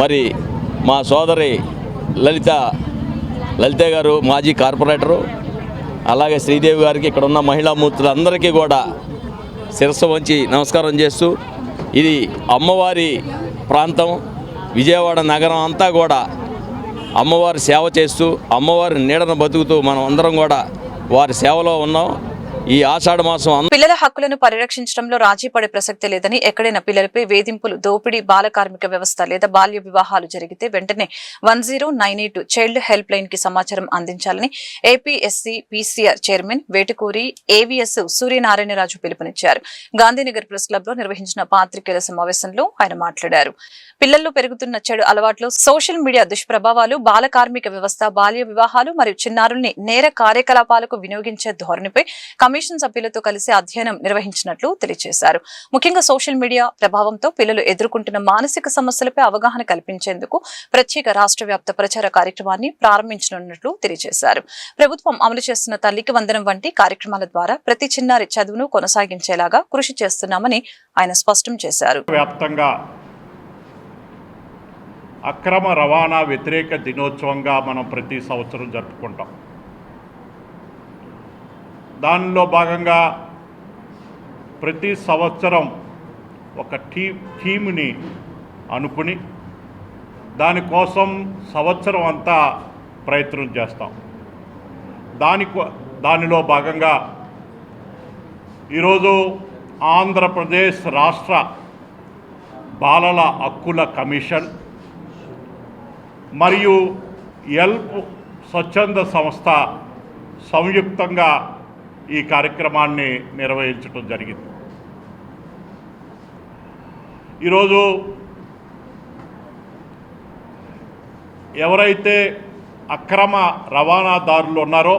మరి మా సోదరి లలిత గారు మాజీ కార్పొరేటరు, అలాగే శ్రీదేవి గారికి ఇక్కడ ఉన్న మహిళామూర్తులందరికీ కూడా శిరస్సు వంచి నమస్కారం చేస్తూ ఇది అమ్మవారి ప్రాంతం. విజయవాడ నగరం అంతా కూడా అమ్మవారి సేవ చేస్తూ అమ్మవారి నీడను బతుకుతూ మనం అందరం కూడా వారి సేవలో ఉన్నాం. ఈ ఆషాఢ మాసం పిల్లల హక్కులను పరిరక్షించడంలో రాజీ పడే ప్రసక్తి లేదని, ఎక్కడైనా పిల్లలపై వేధింపులు, దోపిడీ, బాల కార్మిక వ్యవస్థ లేదా బాల్య వివాహాలు జరిగితే వెంటనే 1098 చైల్డ్ హెల్ప్ లైన్ కి సమాచారం అందించాలని APSC PCR chairman Vetukuri AVS Suryanarayana Raju పిలుపునిచ్చారు. గాంధీనగర్ ప్రెస్ క్లబ్ లో నిర్వహించిన పాత్రికేయుల సమావేశంలో ఆయన మాట్లాడారు. పిల్లల్లో పెరుగుతున్న చెడు అలవాట్లు, సోషల్ మీడియా దుష్ప్రభావాలు, బాల కార్మిక వ్యవస్థ, బాల్య వివాహాలు మరియు చిన్నారుల్ని నేర కార్యకలాపాలకు వినియోగించే ధోరణిపై కమిషన్ సభ్యులతో కలిసి అధ్యయనం నిర్వహించినట్లు తెలియజేశారు. ముఖ్యంగా సోషల్ మీడియా ప్రభావంతో పిల్లలు ఎదుర్కొంటున్న మానసిక సమస్యలపై అవగాహన కల్పించేందుకు ప్రత్యేక రాష్ట్ర వ్యాప్త ప్రచార కార్యక్రమాన్ని ప్రారంభించనున్నట్లు తెలియజేశారు. ప్రభుత్వం అమలు చేస్తున్న తల్లికి వందనం వంటి కార్యక్రమాల ద్వారా ప్రతి చిన్నారి చదువును కొనసాగించేలాగా కృషి చేస్తున్నామని ఆయన స్పష్టం చేశారు. అక్రమ రవాణా వ్యతిరేక దినోత్సవంగా మనం ప్రతి సంవత్సరం జరుపుకుంటాం. దానిలో భాగంగా ప్రతి సంవత్సరం ఒక థీమ్ని అనుకుని దానికోసం సంవత్సరం అంతా ప్రయత్నం చేస్తాం. దానిలో భాగంగా ఈరోజు ఆంధ్రప్రదేశ్ రాష్ట్ర బాలల హక్కుల కమిషన్ మరియు ఎల్ప్ స్వచ్ఛంద సంస్థ సంయుక్తంగా ఈ కార్యక్రమాన్ని నిర్వహించడం జరిగింది. ఈరోజు ఎవరైతే అక్రమ రవాణాదారులు ఉన్నారో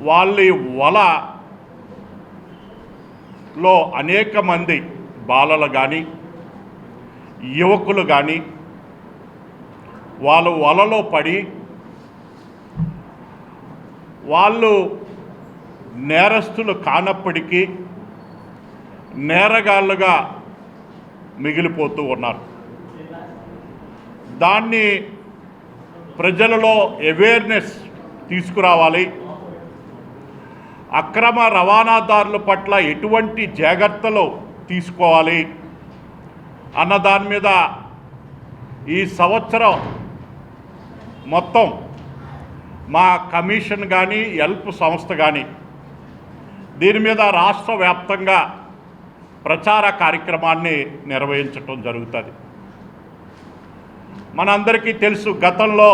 వాళ్ళ వలలో అనేక మంది బాలలు కానీ యువకులు కానీ వాళ్ళ వలలో పడి వాళ్ళు నేరస్తులు కానప్పటికీ నేరగాళ్ళుగా మిగిలిపోతూ ఉన్నారు. దాన్ని ప్రజలలో అవేర్నెస్ తీసుకురావాలి. అక్రమ రవాణాదారుల పట్ల ఎటువంటి జాగ్రత్తలు తీసుకోవాలి అన్న దాని మీద ఈ సంవత్సరం మొత్తం మా కమిషన్ కానీ ఎల్ప్ సంస్థ కానీ దీని మీద రాష్ట్ర వ్యాప్తంగా ప్రచార కార్యక్రమాన్ని నిర్వహించటం జరుగుతుంది. మనందరికీ తెలుసు, గతంలో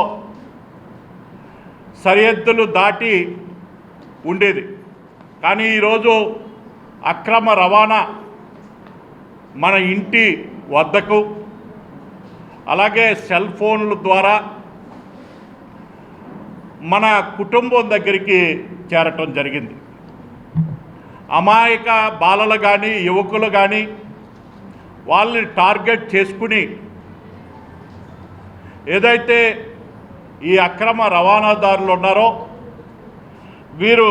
సరిహద్దులు దాటి ఉండేది, కానీ ఈరోజు అక్రమ రవాణా మన ఇంటి వద్దకు అలాగే సెల్ ఫోన్ల ద్వారా మన కుటుంబం దగ్గరికి చేరటం జరిగింది. అమాయక బాలలు కానీ యువకులు కానీ వాళ్ళని టార్గెట్ చేసుకుని ఏదైతే ఈ అక్రమ రవాణాదారులు ఉన్నారో వీరు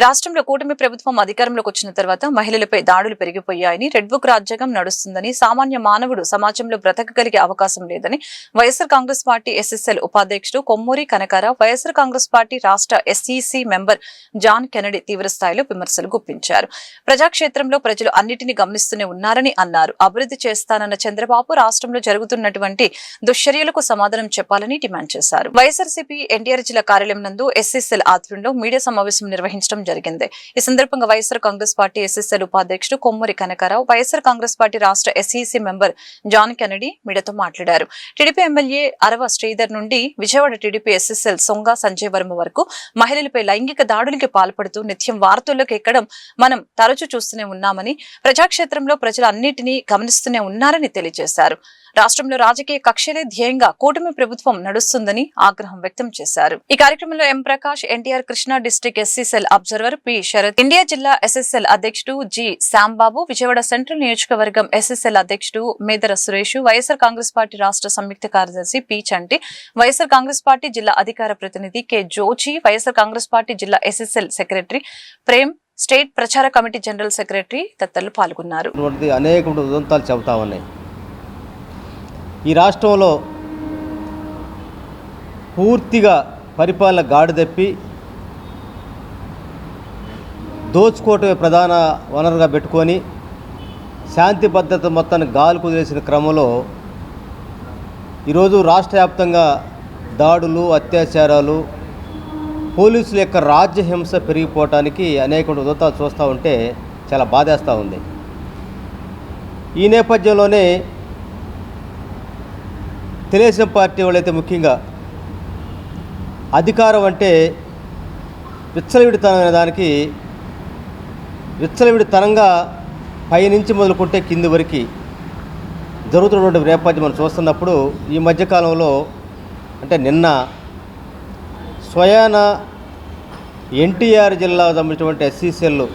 రాష్ట్రంలో కూటమి ప్రభుత్వం అధికారంలోకి వచ్చిన తర్వాత మహిళలపై దాడులు పెరిగిపోయాయని, రెడ్ బుక్ రాజ్యాంగం నడుస్తుందని, సామాన్య మానవుడు సమాజంలో బ్రతకగలిగే అవకాశం లేదని వైఎస్ఆర్ కాంగ్రెస్ పార్టీ ఎస్ఎస్ఎల్ ఉపాధ్యక్షుడు కొమ్మూరి కనకారావు, వైఎస్ఆర్ కాంగ్రెస్ పార్టీ రాష్ట్ర ఎస్ఈసీ మెంబర్ జాన్ కెనడీ తీవ్రస్థాయిలో విమర్శలు గుప్పించారు. ప్రజాక్షేత్రంలో ప్రజలు అన్నిటినీ గమనిస్తూనే ఉన్నారని అన్నారు. అభివృద్ధి చేస్తానన్న చంద్రబాబు రాష్ట్రంలో జరుగుతున్నటువంటి దుశ్చర్యలకు సమాధానం చెప్పాలని డిమాండ్ చేశారు. వైఎస్ఆర్సీపీ ఎన్టీఆర్ జిల్లా కార్యాలయం నందు ఎస్ఎస్ఎల్ ఆధ్వర్యంలో మీడియా సమావేశం నిర్వహించడం జరిగింది. ఈ సందర్భంగా వైఎస్ఆర్ కాంగ్రెస్ పార్టీ ఎస్ఎస్ఎల్ ఉపాధ్యక్షుడు కొమ్మూరి కనకారావు, వైఎస్ఆర్ కాంగ్రెస్ పార్టీ రాష్ట్ర ఎస్ఈసీ మెంబర్ జాన్ కెనడీ మీడియాతో మాట్లాడారు. టీడీపీ ఎమ్మెల్యే అరవ శ్రీధర్ నుండి విజయవాడ టీడీపీ ఎస్ఎస్ఎల్ సొంగ సంజయ్ వర్మ వరకు మహిళలపై లైంగిక దాడులకి పాల్పడుతూ నిత్యం వార్తల్లోకి ఎక్కడం మనం తరచూ చూస్తూనే ఉన్నామని, ప్రజాక్షేత్రంలో ప్రజలు అన్నిటినీ గమనిస్తూనే ఉన్నారని తెలియజేశారు. రాష్ట్రంలో రాజకీయ కక్షలే ధ్యేయంగా కూటమి ప్రభుత్వం నడుస్తుందని ఆగ్రహం వ్యక్తం చేశారు. ఈ కార్యక్రమంలో M Prakash, NTR Krishna district SC cell observer P Sarath, India జిల్లా ఎస్ఎస్ఎల్ అధ్యక్షుడు జి శ్యాంబాబు, విజయవాడ సెంట్రల్ నియోజకవర్గం ఎస్ఎస్ఎల్ అధ్యక్షుడు మేదర సురేష్, వైఎస్ఆర్ కాంగ్రెస్ పార్టీ రాష్ట్ర సంయుక్త కార్యదర్శి P Chanti, YSR Congress party జిల్లా అధికార ప్రతినిధి K Jochi, YSR Congress party జిల్లా ఎస్ఎస్ఎల్ సెక్రటరీ ప్రేమ్, స్టేట్ ప్రచార కమిటీ జనరల్ సెక్రటరీ తదితరులు పాల్గొన్నారు. అనేక ఉదంతాలు చెబుతా ఉన్నాయి. ఈ రాష్ట్రంలో పూర్తిగా పరిపాలన గాడి తప్పి దోచుకోవటమే ప్రధాన వనరుగా పెట్టుకొని శాంతి భద్రత మొత్తాన్ని గాలి కుదిరేసిన క్రమంలో ఈరోజు రాష్ట్ర వ్యాప్తంగా దాడులు, అత్యాచారాలు, పోలీసుల యొక్క రాజ్యహింస పెరిగిపోవటానికి అనేక ఉదంతాలు చూస్తూ ఉంటే చాలా బాధేస్తూ ఉంది. ఈ నేపథ్యంలోనే తెలుగుదేశం పార్టీ వాళ్ళైతే ముఖ్యంగా అధికారం అంటే విచ్చలవిడితనం అనే దానికి విచ్చలవిడితనంగా పైనుంచి మొదలుకుంటే కింది వరకు జరుగుతున్నటువంటి నేపథ్యం మనం చూస్తున్నప్పుడు ఈ మధ్యకాలంలో అంటే నిన్న స్వయాన ఎన్టీఆర్ జిల్లాకు సంబంధించినటువంటి ఎస్సీసీఎల్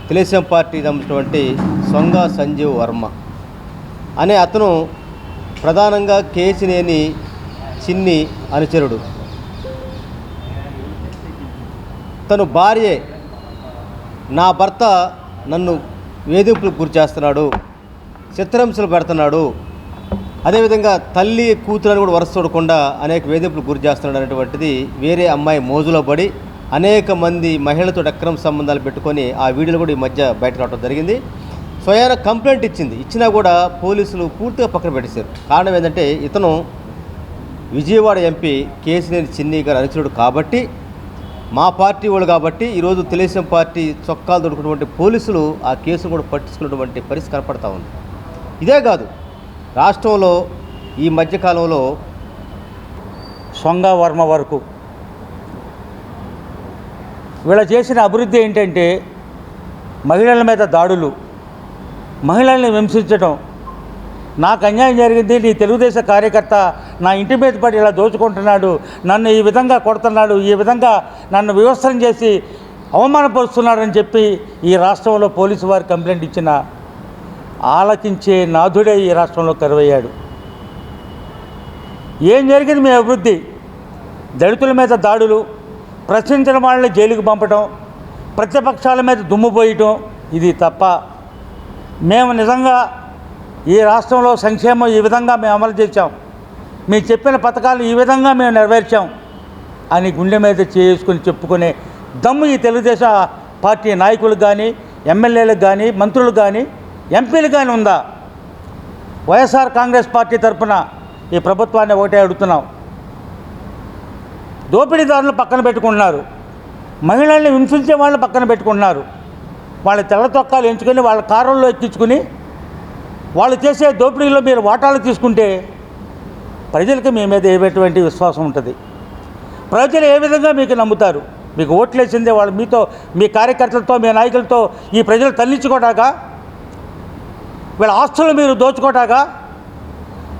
తెలుగుదేశం పార్టీకి సంబంధించినటువంటి సొంగ సంజీవ్ వర్మ అనే అతను ప్రధానంగా కేసినేని చిన్ని అనుచరుడు. తను భార్యే నా భర్త నన్ను వేధింపులకు గురి చేస్తున్నాడు, చిత్రహింసలు పెడుతున్నాడు, అదేవిధంగా తల్లి కూతురని కూడా వరుస చూడకుండా అనేక వేధింపులకు గురి చేస్తున్నాడు అనేటువంటిది వేరే అమ్మాయి మోజులో పడి అనేక మంది మహిళలతో అక్రమ సంబంధాలు పెట్టుకొని ఆ వీడియోలు కూడా ఈ మధ్య బయట రావడం జరిగింది. స్వయాన కంప్లైంట్ ఇచ్చినా కూడా పోలీసులు పూర్తిగా పక్కన పెట్టేశారు. కారణం ఏంటంటే ఇతను విజయవాడ ఎంపీ కేశినేని చిన్ని గారు అనుచరుడు కాబట్టి, మా పార్టీ వాళ్ళు కాబట్టి ఈరోజు తెలుగుదేశం పార్టీ చొక్కాలు దొరుకున్నటువంటి పోలీసులు ఆ కేసును కూడా పట్టించుకున్నటువంటి పరిస్థితి కనపడతా ఉంది. ఇదే కాదు, రాష్ట్రంలో ఈ మధ్యకాలంలో సొంగ వర్మ వరకు వీళ్ళ చేసిన అభివృద్ధి ఏంటంటే మహిళల మీద దాడులు, మహిళల్ని హింసించడం. నాకు అన్యాయం జరిగింది, నీ తెలుగుదేశం కార్యకర్త నా ఇంటి మీద పడి ఇలా దోచుకుంటున్నాడు, నన్ను ఈ విధంగా కొడుతున్నాడు, ఈ విధంగా నన్ను వివస్త్రం చేసి అవమానపరుస్తున్నాడని చెప్పి ఈ రాష్ట్రంలో పోలీసు వారు కంప్లైంట్ ఇచ్చిన ఆలకించే నాథుడే ఈ రాష్ట్రంలో కరువయ్యాడు. ఏం జరిగింది మీ అభివృద్ధి? దళితుల మీద దాడులు, ప్రశ్నించిన వాళ్ళని జైలుకు పంపటం, ప్రతిపక్షాల మీద దుమ్ము పోయటం, ఇది తప్ప. మేము నిజంగా ఈ రాష్ట్రంలో సంక్షేమం ఈ విధంగా మేము అమలు చేశాం, మీరు చెప్పిన పథకాలు ఈ విధంగా మేము నెరవేర్చాం అని గుండె మీద చేసుకుని చెప్పుకునే దమ్ము ఈ తెలుగుదేశం పార్టీ నాయకులకు కానీ, ఎమ్మెల్యేలకు కానీ, మంత్రులకు కానీ, ఎంపీలకు కానీ ఉందా? వైఎస్ఆర్ కాంగ్రెస్ పార్టీ తరఫున ఈ ప్రభుత్వాన్ని ఒకటే అడుగుతున్నాం. దోపిడీదారులు పక్కన పెట్టుకుంటున్నారు, మహిళల్ని హింసించే వాళ్ళని పక్కన పెట్టుకుంటున్నారు. వాళ్ళ తెల్ల తొక్కాలు ఎంచుకొని వాళ్ళ కారుల్లో ఎక్కించుకుని వాళ్ళు చేసే దోపిడీలో మీరు వాటాలు తీసుకుంటే ప్రజలకు మీ మీద ఏటువంటి విశ్వాసం ఉంటుంది? ప్రజలు ఏ విధంగా మీకు నమ్ముతారు? మీకు ఓట్లేసిందే వాళ్ళు మీతో, మీ కార్యకర్తలతో, మీ నాయకులతో ఈ ప్రజలు తల్లించుకోటాక, వీళ్ళ ఆస్తులు మీరు దోచుకోటాక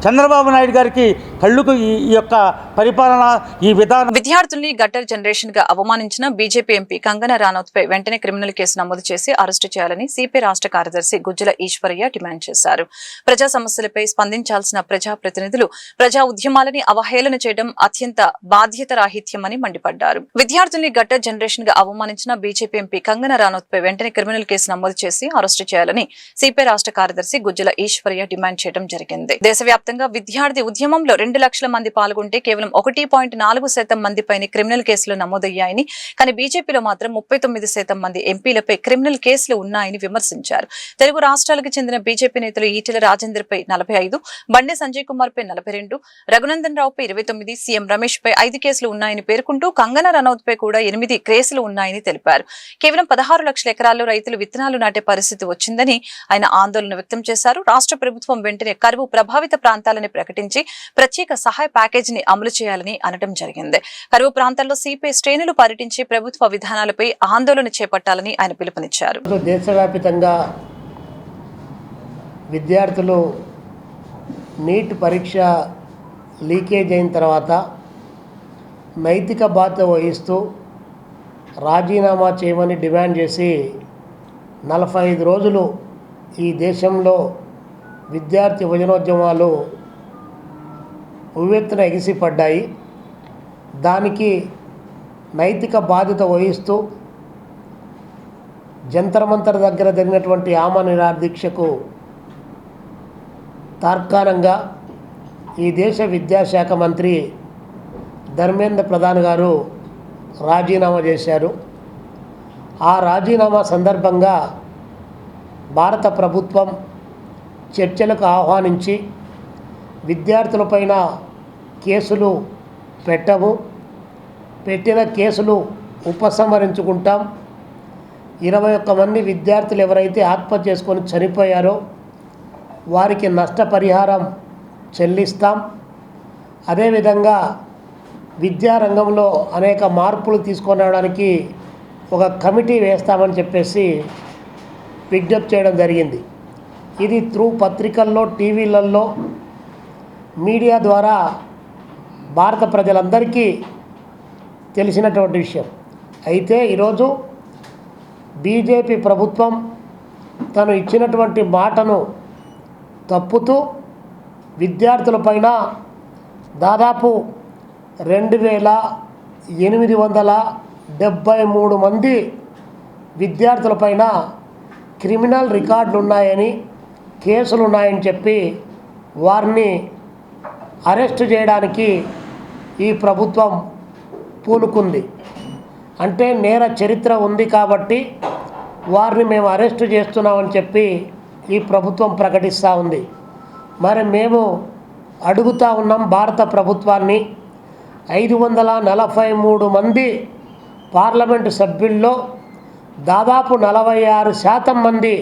చంద్రబాబు నాయుడు గారికి కళ్ళుకు ఈ యొక్క పరిపాలన, ఈ విధానం. విద్యార్థుల్ని గట్టర్ జనరేషన్ గా అవమానించిన బీజేపీ ఎంపీ కంగనా రనౌత్ పై వెంటనే క్రిమినల్ కేసు నమోదు చేసి అరెస్టు చేయాలని సిపి రాష్ట్ర కార్యదర్శి గుజ్జల ఈశ్వరయ్య డిమాండ్ చేశారు. ప్రజా సమస్యలపై స్పందించాల్సిన ప్రజాప్రతినిధులు ప్రజా ఉద్యమాలని అవహేళన చేయడం అత్యంత బాధ్యత రాహిత్యమని మండిపడ్డారు. విద్యార్థుల్ని గట్టర్ జనరేషన్ గా అవమానించిన బీజేపీ ఎంపీ కంగనా రనౌత్ పై వెంటనే క్రిమినల్ కేసు నమోదు చేసి అరెస్టు చేయాలని సిపి రాష్ట్ర కార్యదర్శి గుజ్జల ఈశ్వరయ్య డిమాండ్ చేయడం జరిగింది. దేశవ్యాప్తంగా విద్యార్థి ఉద్యమంలో 2 లక్షల మంది పాల్గొంటే కేవలం 1.4% మందిపైనే క్రిమినల్ కేసులు నమోదయ్యాయని, కానీ బీజేపీలో మాత్రం 39% మంది ఎంపీలపై క్రిమినల్ కేసులు ఉన్నాయని విమర్శించారు. తెలుగు రాష్ట్రాలకు చెందిన బీజేపీ నేతలు ఈటెల రాజేందర్ పై 45, బండి సంజయ్ కుమార్ పై 42, రఘునందన్ రావు పై 29, సీఎం రమేష్ పై 5 కేసులు ఉన్నాయని పేర్కొంటూ కంగనా రనౌత్ పై కూడా 8 కేసులు ఉన్నాయని తెలిపారు. కేవలం 16 లక్షల ఎకరాల్లో రైతులు విత్తనాలు నాటే పరిస్థితి వచ్చిందని ఆయన ఆందోళన వ్యక్తం చేశారు. రాష్ట్ర ప్రభుత్వం వెంటనే కరువు ప్రభావిత ప్రాంతాలని ప్రకటించి ప్రత్యేక సహాయ ప్యాకేజీని అమలు చేయాలని అనడం జరిగింది. కరువు ప్రాంతాల్లో సిపిఐ శ్రేణులు పర్యటించి ప్రభుత్వ విధానాలపై ఆందోళన చేపట్టాలని ఆయన పిలుపునిచ్చారు. దేశవ్యాప్తంగా విద్యార్థులు నీట్ పరీక్ష లీకేజ్ అయిన తర్వాత నైతిక బాధ్యత వహిస్తూ రాజీనామా చేయమని డిమాండ్ చేసి 45 రోజులు ఈ దేశంలో విద్యార్థి యువజనోద్యమాలు ఉవ్వెత్తున ఎగిసిపడ్డాయి. దానికి నైతిక బాధ్యత వహిస్తూ జంతర్ మంతర్ దగ్గర జరిగినటువంటి ఆమరణ నిరాహార దీక్షకు తార్కాణంగా ఈ దేశ విద్యాశాఖ మంత్రి ధర్మేంద్ర ప్రధాన్ గారు రాజీనామా చేశారు. ఆ రాజీనామా సందర్భంగా భారత ప్రభుత్వం చర్చలకు ఆహ్వానించి విద్యార్థులపైన కేసులు పెట్టము, పెట్టిన కేసులు ఉపసంహరించుకుంటాం, 21 మంది విద్యార్థులు ఎవరైతే ఆత్మహత్య చేసుకొని చనిపోయారో వారికి నష్టపరిహారం చెల్లిస్తాం, అదేవిధంగా విద్యారంగంలో అనేక మార్పులు తీసుకొని రావడానికి ఒక కమిటీ వేస్తామని చెప్పేసి విజ్ఞప్తి చేయడం జరిగింది. ఇది త్రూ పత్రికల్లో, టీవీలలో, మీడియా ద్వారా భారత ప్రజలందరికీ తెలిసినటువంటి విషయం. అయితే ఈరోజు బీజేపీ ప్రభుత్వం తను ఇచ్చినటువంటి మాటను తప్పుతూ విద్యార్థులపైన దాదాపు 2873 మంది విద్యార్థులపైన క్రిమినల్ రికార్డులు ఉన్నాయని, కేసులు ఉన్నాయని చెప్పి వారిని అరెస్టు చేయడానికి ఈ ప్రభుత్వం పూనుకుంది. అంటే నేర చరిత్ర ఉంది కాబట్టి వారిని మేము అరెస్టు చేస్తున్నామని చెప్పి ఈ ప్రభుత్వం ప్రకటిస్తూ ఉంది. మరి మేము అడుగుతూ ఉన్నాం భారత ప్రభుత్వాన్ని, 543 మంది పార్లమెంటు సభ్యుల్లో దాదాపు 46% మంది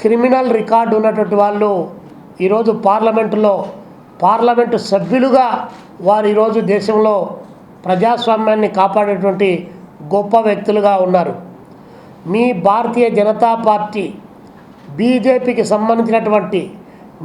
క్రిమినల్ రికార్డు ఉన్నటువంటి వాళ్ళు ఈరోజు పార్లమెంటు సభ్యులుగా వారు ఈరోజు దేశంలో ప్రజాస్వామ్యాన్ని కాపాడేటువంటి గొప్ప వ్యక్తులుగా ఉన్నారు. మీ భారతీయ జనతా పార్టీ బీజేపీకి సంబంధించినటువంటి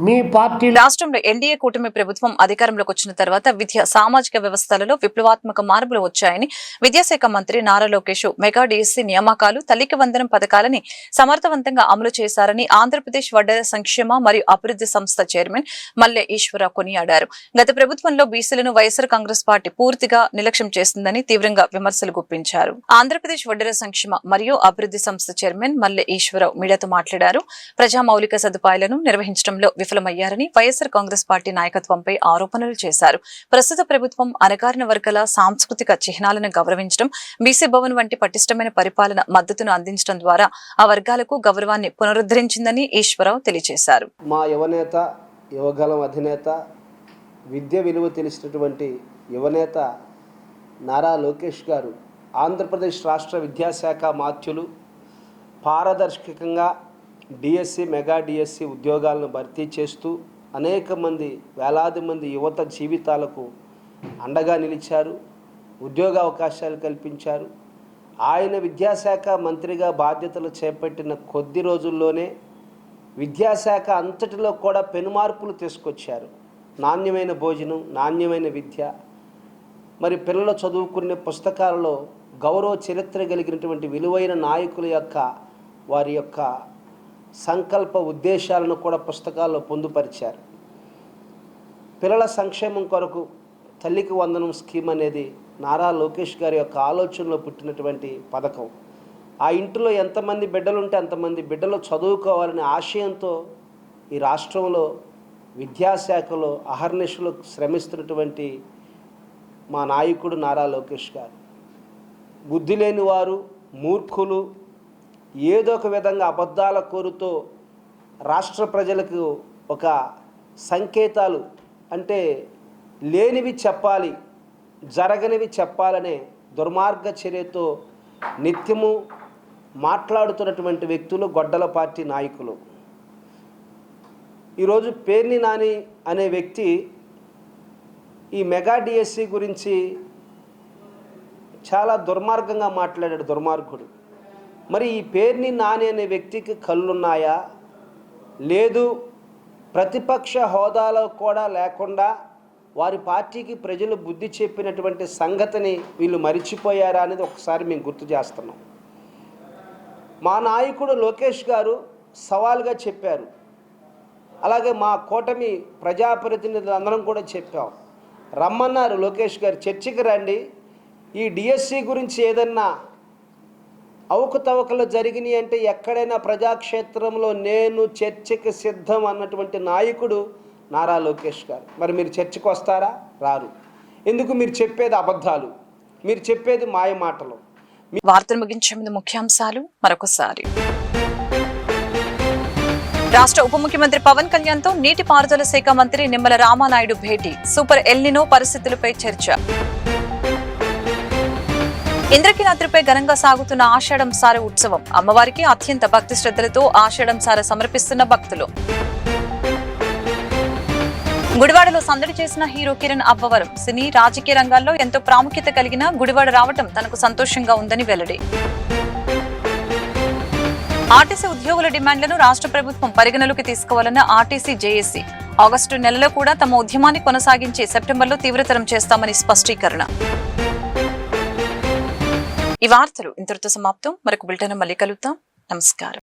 మీ పార్టీ రాష్ట్రంలో ఎన్డీఏ కూటమి ప్రభుత్వం అధికారంలోకి వచ్చిన తర్వాత విద్య సామాజిక వ్యవస్థలలో విప్లవాత్మక మార్పులు వచ్చాయని విద్యాశాఖ మంత్రి నారా లోకేష్ మెగా డిఎస్సీ నియామకాలు, తల్లికి వందనం పథకాలని సమర్థవంతంగా అమలు చేశారని ఆంధ్రప్రదేశ్ వడ్డెర సంక్షేమ మరియు అభివృద్ధి సంస్థ చైర్మన్ మల్లె ఈశ్వరరావు కొనియాడారు. గత ప్రభుత్వంలో బీసీలను వైఎస్ఆర్ కాంగ్రెస్ పార్టీ పూర్తిగా నిర్లక్ష్యం చేస్తుందని తీవ్రంగా విమర్శలు గుప్పించారు. ఆంధ్రప్రదేశ్ వడ్డెర సంక్షేమ మరియు అభివృద్ధి సంస్థ చైర్మన్ మల్లె ఈశ్వరరావు మీడియాతో మాట్లాడారు. ప్రజా మౌలిక సదుపాయాలను నిర్వహించడంలో విఫలమయ్యారని వైఎస్ఆర్ కాంగ్రెస్ పార్టీ నాయకత్వంపై ఆరోపణలు చేశారు. ప్రస్తుత ప్రభుత్వం అణగారిన వర్గాల సాంస్కృతిక చిహ్నాలను గౌరవించడం, బీసీ భవన్ వంటి పటిష్టమైన పరిపాలన మద్దతును అందించడం ద్వారా ఆ వర్గాలకు గౌరవాన్ని పునరుద్ధరించిందని ఈశ్వరరావు తెలియజేశారు. మా యువనేత, యువగలం అధినేత, విద్య విలువ తెలిసినటువంటి యువనేత నారా లోకేష్ గారు ఆంధ్రప్రదేశ్ రాష్ట్ర విద్యాశాఖ మాత్యులు పారదర్శకంగా డిఎస్సి, మెగా డిఎస్సి ఉద్యోగాలను భర్తీ చేస్తూ వేలాది మంది యువత జీవితాలకు అండగా నిలిచారు, ఉద్యోగ అవకాశాలు కల్పించారు. ఆయన విద్యాశాఖ మంత్రిగా బాధ్యతలు చేపట్టిన కొద్ది రోజుల్లోనే విద్యాశాఖ అంతటిలో కూడా పెనుమార్పులు తీసుకొచ్చారు. నాణ్యమైన భోజనం, నాణ్యమైన విద్య, మరి పిల్లలు చదువుకునే పుస్తకాలలో గౌరవ చరిత్ర కలిగినటువంటి విలువైన నాయకుల యొక్క వారి యొక్క సంకల్ప ఉద్దేశాలను కూడా పుస్తకాల్లో పొందుపరిచారు. పిల్లల సంక్షేమం కొరకు తల్లికి వందనం స్కీమ్ అనేది నారా లోకేష్ గారి యొక్క ఆలోచనలో పుట్టినటువంటి పథకం. ఆ ఇంటిలో ఎంతమంది బిడ్డలుంటే అంతమంది బిడ్డలు చదువుకోవాలనే ఆశయంతో ఈ రాష్ట్రంలో విద్యాశాఖలో అహర్నిశలు శ్రమిస్తున్నటువంటి మా నాయకుడు నారా లోకేష్ గారు. బుద్ధి లేని వారు, మూర్ఖులు ఏదో ఒక విధంగా అబద్ధాల కోరుతో రాష్ట్ర ప్రజలకు ఒక సంకేతాలు, అంటే లేనివి చెప్పాలి, జరగనివి చెప్పాలనే దుర్మార్గ చర్యతో నిత్యము మాట్లాడుతున్నటువంటి వ్యక్తులు గొడ్డల పార్టీ నాయకులు. ఈరోజు పేర్ని నాని అనే వ్యక్తి ఈ మెగా డిఎస్సి గురించి చాలా దుర్మార్గంగా మాట్లాడాడు, దుర్మార్గుడు. మరి ఈ పేర్ని నాని అనే వ్యక్తికి కళ్ళున్నాయా? లేదు, ప్రతిపక్ష హోదాలో కూడా లేకుండా వారి పార్టీకి ప్రజలు బుద్ధి చెప్పినటువంటి సంగతిని వీళ్ళు మరిచిపోయారా అనేది ఒకసారి మేము గుర్తు చేస్తున్నాం. మా నాయకుడు లోకేష్ గారు సవాల్గా చెప్పారు, అలాగే మా కూటమి ప్రజాప్రతినిధులు అందరం కూడా చెప్పాం. రమ్మన్నారు లోకేష్ గారు, చర్చకి రండి, ఈ డిఎస్సి గురించి ఏదన్నా అవకతవకలు జరిగినాయి అంటే ఎక్కడైనా ప్రజాక్షేత్రంలో నేను చర్చకి సిద్ధం అన్నటువంటి నాయకుడు నారా లోకేష్ గారు. మరి మీరు చర్చకు వస్తారా? రారు. ఎందుకు? మీరు చెప్పేది అబద్ధాలు, మీరు చెప్పేది మాయ మాటలు. వార్తలు ముగించే ముందు ముఖ్యాంశాలు మరొకసారి. రాష్ట్ర ఉప ముఖ్యమంత్రి పవన్ కళ్యాణ్ తో నీటిపారుదల శాఖ మంత్రి నిమ్మల రామానాయుడు భేటీ, సూపర్ ఎల్నినో పరిస్థితులపై చర్చ. ఇంద్రకీలాద్రిపై ఘనంగా సాగుతున్న ఆషాఢం సార ఉత్సవం, అమ్మవారికి అత్యంత భక్తి శ్రద్ధలతో ఆషాఢం సార సమర్పిస్తున్న భక్తులు. గుడివాడలో సందడి చేసిన హీరో కిరణ్ అబ్బవరం, సినీ రాజకీయ రంగాల్లో ఎంతో ప్రాముఖ్యత కలిగిన గుడివాడ రావటం తనకు సంతోషంగా ఉందని వెల్లడి. ఆర్టీసీ ఉద్యోగుల డిమాండ్లను రాష్ట్ర ప్రభుత్వం పరిగణలోకి తీసుకోవాలన్న ఆర్టీసీ జేఏసీ, ఆగస్టు నెలలో కూడా తమ ఉద్యమాన్ని కొనసాగించి సెప్టెంబర్లో తీవ్రతరం చేస్తామని స్పష్టీకరణ. ఈ వార్తలు ఇంతటితో సమాప్తం. మరొక బులెటిన్ మళ్ళీ కలుద్దాం. నమస్కారం.